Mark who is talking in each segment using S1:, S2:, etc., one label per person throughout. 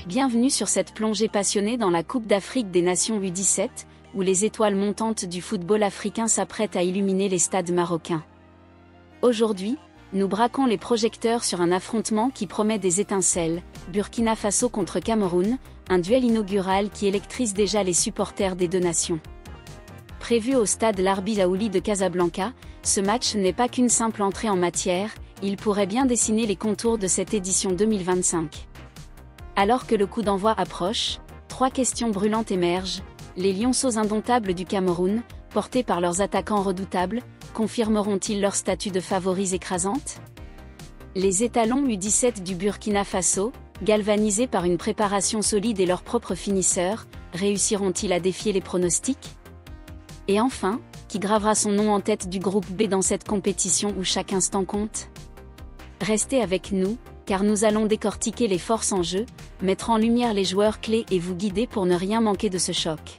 S1: Bienvenue sur cette plongée passionnée dans la Coupe d'Afrique des Nations U17, où les étoiles montantes du football africain s'apprêtent à illuminer les stades marocains. Aujourd'hui, nous braquons les projecteurs sur un affrontement qui promet des étincelles, Burkina Faso contre Cameroun, un duel inaugural qui électrise déjà les supporters des deux nations. Prévu au stade Larbi Zaouli de Casablanca, ce match n'est pas qu'une simple entrée en matière, il pourrait bien dessiner les contours de cette édition 2025. Alors que le coup d'envoi approche, trois questions brûlantes émergent. Les lionceaux indomptables du Cameroun, portés par leurs attaquants redoutables, confirmeront-ils leur statut de favoris écrasantes? Les étalons U17 du Burkina Faso, galvanisés par une préparation solide et leurs propres finisseurs, réussiront-ils à défier les pronostics? Et enfin, qui gravera son nom en tête du groupe B dans cette compétition où chaque instant compte? Restez avec nous, car nous allons décortiquer les forces en jeu, mettre en lumière les joueurs clés et vous guider pour ne rien manquer de ce choc.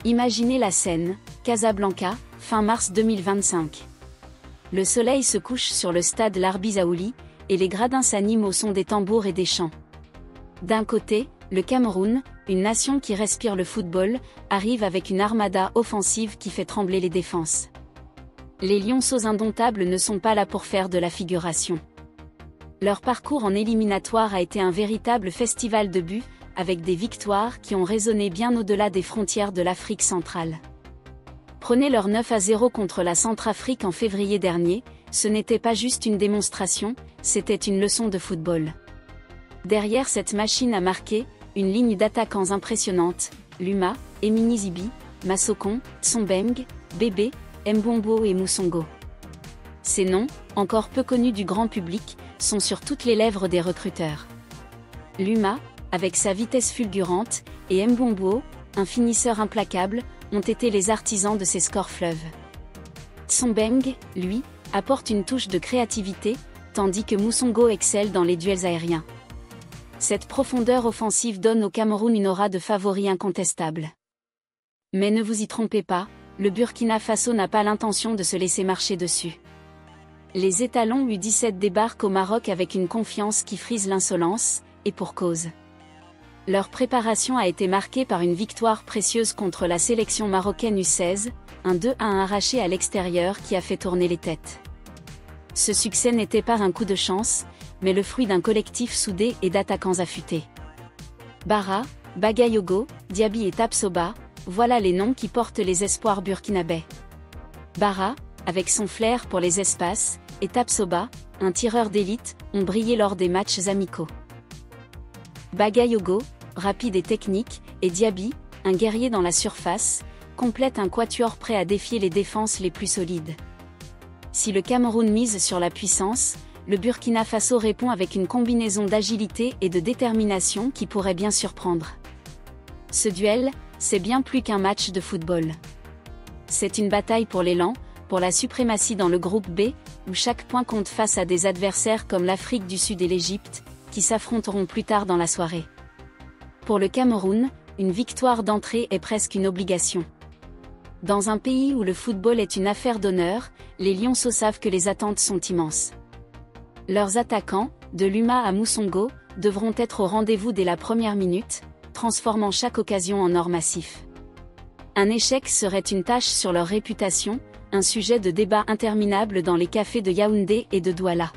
S1: Imaginez la scène, Casablanca, fin mars 2025. Le soleil se couche sur le stade Larbi Zaouli, et les gradins s'animent au son des tambours et des chants. D'un côté, le Cameroun, une nation qui respire le football, arrive avec une armada offensive qui fait trembler les défenses. Les lionceaux indomptables ne sont pas là pour faire de la figuration. Leur parcours en éliminatoire a été un véritable festival de buts, avec des victoires qui ont résonné bien au-delà des frontières de l'Afrique centrale. Prenez leur 9-0 contre la Centrafrique en février dernier, ce n'était pas juste une démonstration, c'était une leçon de football. Derrière cette machine à marquer, une ligne d'attaquants impressionnante, Luma, Emini Zibi, Massokon, Tsombeng, Bébé, Mbombo et Mousongo. Ces noms, encore peu connus du grand public, sont sur toutes les lèvres des recruteurs. Luma, avec sa vitesse fulgurante, et Mbombo, un finisseur implacable, ont été les artisans de ces scores fleuves. Tsombeng, lui, apporte une touche de créativité, tandis que Mousongo excelle dans les duels aériens. Cette profondeur offensive donne au Cameroun une aura de favori incontestable. Mais ne vous y trompez pas, le Burkina Faso n'a pas l'intention de se laisser marcher dessus. Les étalons U17 débarquent au Maroc avec une confiance qui frise l'insolence, et pour cause. Leur préparation a été marquée par une victoire précieuse contre la sélection marocaine U16, un 2-1 arraché à l'extérieur qui a fait tourner les têtes. Ce succès n'était pas un coup de chance, mais le fruit d'un collectif soudé et d'attaquants affûtés. Bara, Bagayogo, Diaby et Tapsoba, voilà les noms qui portent les espoirs burkinabais. Bara, avec son flair pour les espaces, et Tapsoba, un tireur d'élite, ont brillé lors des matchs amicaux. Bagayogo, rapide et technique, et Diaby, un guerrier dans la surface, complètent un quatuor prêt à défier les défenses les plus solides. Si le Cameroun mise sur la puissance, le Burkina Faso répond avec une combinaison d'agilité et de détermination qui pourrait bien surprendre. Ce duel, c'est bien plus qu'un match de football. C'est une bataille pour l'élan, pour la suprématie dans le groupe B, où chaque point compte face à des adversaires comme l'Afrique du Sud et l'Égypte, qui s'affronteront plus tard dans la soirée. Pour le Cameroun, une victoire d'entrée est presque une obligation. Dans un pays où le football est une affaire d'honneur, les lionceaux savent que les attentes sont immenses. Leurs attaquants, de Luma à Mousongo, devront être au rendez-vous dès la première minute, transformant chaque occasion en or massif. Un échec serait une tache sur leur réputation, un sujet de débat interminable dans les cafés de Yaoundé et de Douala.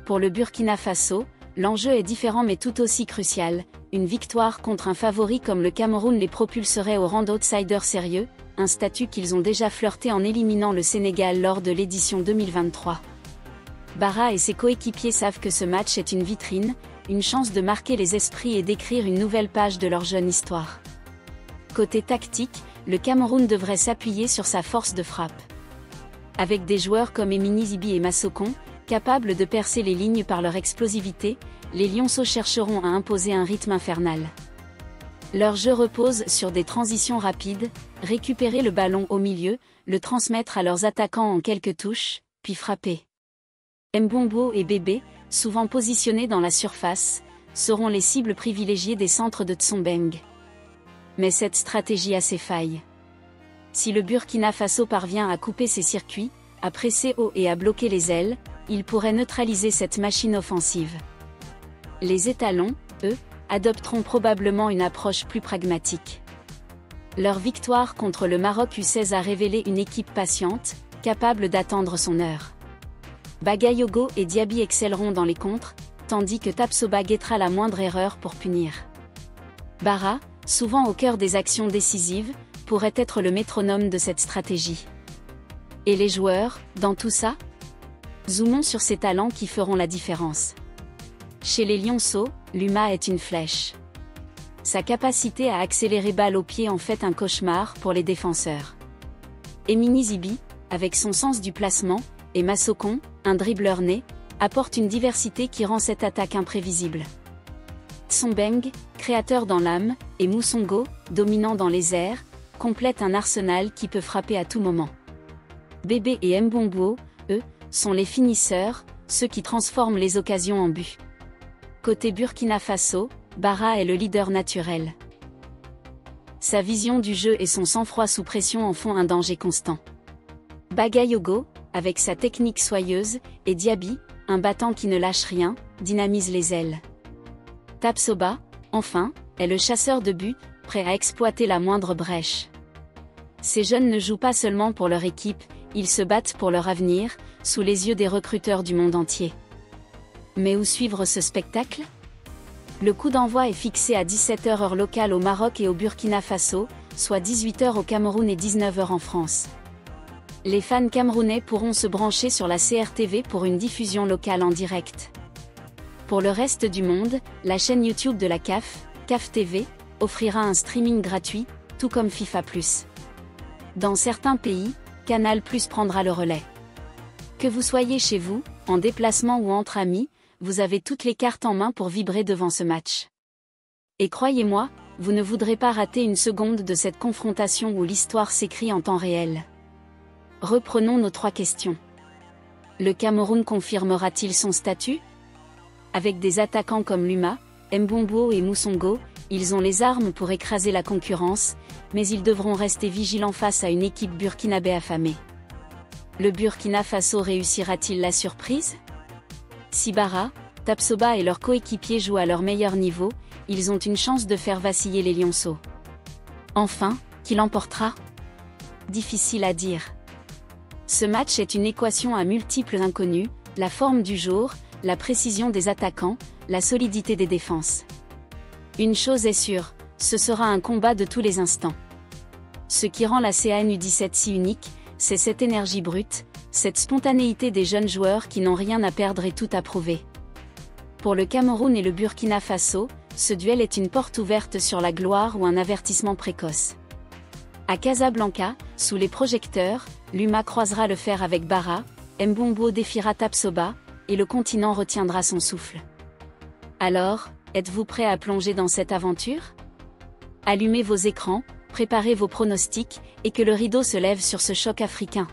S1: Pour le Burkina Faso, l'enjeu est différent mais tout aussi crucial. Une victoire contre un favori comme le Cameroun les propulserait au rang d'outsiders sérieux, un statut qu'ils ont déjà flirté en éliminant le Sénégal lors de l'édition 2023. Bara et ses coéquipiers savent que ce match est une vitrine, une chance de marquer les esprits et d'écrire une nouvelle page de leur jeune histoire. Côté tactique, le Cameroun devrait s'appuyer sur sa force de frappe. Avec des joueurs comme Emini Zibi et Massokon, capables de percer les lignes par leur explosivité, les lionceaux chercheront à imposer un rythme infernal. Leur jeu repose sur des transitions rapides, récupérer le ballon au milieu, le transmettre à leurs attaquants en quelques touches, puis frapper. Mbombo et Bébé, souvent positionnés dans la surface, seront les cibles privilégiées des centres de Tsombeng. Mais cette stratégie a ses failles. Si le Burkina Faso parvient à couper ses circuits, à presser haut et à bloquer les ailes, il pourrait neutraliser cette machine offensive. Les étalons, eux, adopteront probablement une approche plus pragmatique. Leur victoire contre le Maroc U16 a révélé une équipe patiente, capable d'attendre son heure. Bakayoko et Diaby excelleront dans les contres, tandis que Tapsoba guettera la moindre erreur pour punir. Bara, souvent au cœur des actions décisives, pourrait être le métronome de cette stratégie. Et les joueurs, dans tout ça? Zoomons sur ces talents qui feront la différence. Chez les Lionceaux, Luma est une flèche. Sa capacité à accélérer balle au pied en fait un cauchemar pour les défenseurs. Emini Zibi, avec son sens du placement, et Massokon, un dribbleur né, apporte une diversité qui rend cette attaque imprévisible. Tsombeng, créateur dans l'âme, et Moussongo, dominant dans les airs, complètent un arsenal qui peut frapper à tout moment. Bébé et Mbombo, eux, sont les finisseurs, ceux qui transforment les occasions en but. Côté Burkina Faso, Bara est le leader naturel. Sa vision du jeu et son sang-froid sous pression en font un danger constant. Bakayoko, avec sa technique soyeuse, et Diaby, un battant qui ne lâche rien, dynamise les ailes. Tapsoba, enfin, est le chasseur de but, prêt à exploiter la moindre brèche. Ces jeunes ne jouent pas seulement pour leur équipe, ils se battent pour leur avenir, sous les yeux des recruteurs du monde entier. Mais où suivre ce spectacle? Le coup d'envoi est fixé à 17h heure locale au Maroc et au Burkina Faso, soit 18h au Cameroun et 19h en France. Les fans camerounais pourront se brancher sur la CRTV pour une diffusion locale en direct. Pour le reste du monde, la chaîne YouTube de la CAF, CAF TV, offrira un streaming gratuit, tout comme FIFA+. Dans certains pays, Canal+ prendra le relais. Que vous soyez chez vous, en déplacement ou entre amis, vous avez toutes les cartes en main pour vibrer devant ce match. Et croyez-moi, vous ne voudrez pas rater une seconde de cette confrontation où l'histoire s'écrit en temps réel. Reprenons nos 3 questions. Le Cameroun confirmera-t-il son statut? Avec des attaquants comme Luma, Mbombo et Moussongo, ils ont les armes pour écraser la concurrence, mais ils devront rester vigilants face à une équipe burkinabé affamée. Le Burkina Faso réussira-t-il la surprise? Si Bara, Tapsoba et leurs coéquipiers jouent à leur meilleur niveau, ils ont une chance de faire vaciller les Lionceaux. Enfin, qui l'emportera? Difficile à dire. Ce match est une équation à multiples inconnus, la forme du jour, la précision des attaquants, la solidité des défenses. Une chose est sûre, ce sera un combat de tous les instants. Ce qui rend la CAN U17 si unique, c'est cette énergie brute, cette spontanéité des jeunes joueurs qui n'ont rien à perdre et tout à prouver. Pour le Cameroun et le Burkina Faso, ce duel est une porte ouverte sur la gloire ou un avertissement précoce. À Casablanca, sous les projecteurs, Luma croisera le fer avec Bara, Mbombo défiera Tapsoba, et le continent retiendra son souffle. Alors, êtes-vous prêt à plonger dans cette aventure? Allumez vos écrans, préparez vos pronostics, et que le rideau se lève sur ce choc africain.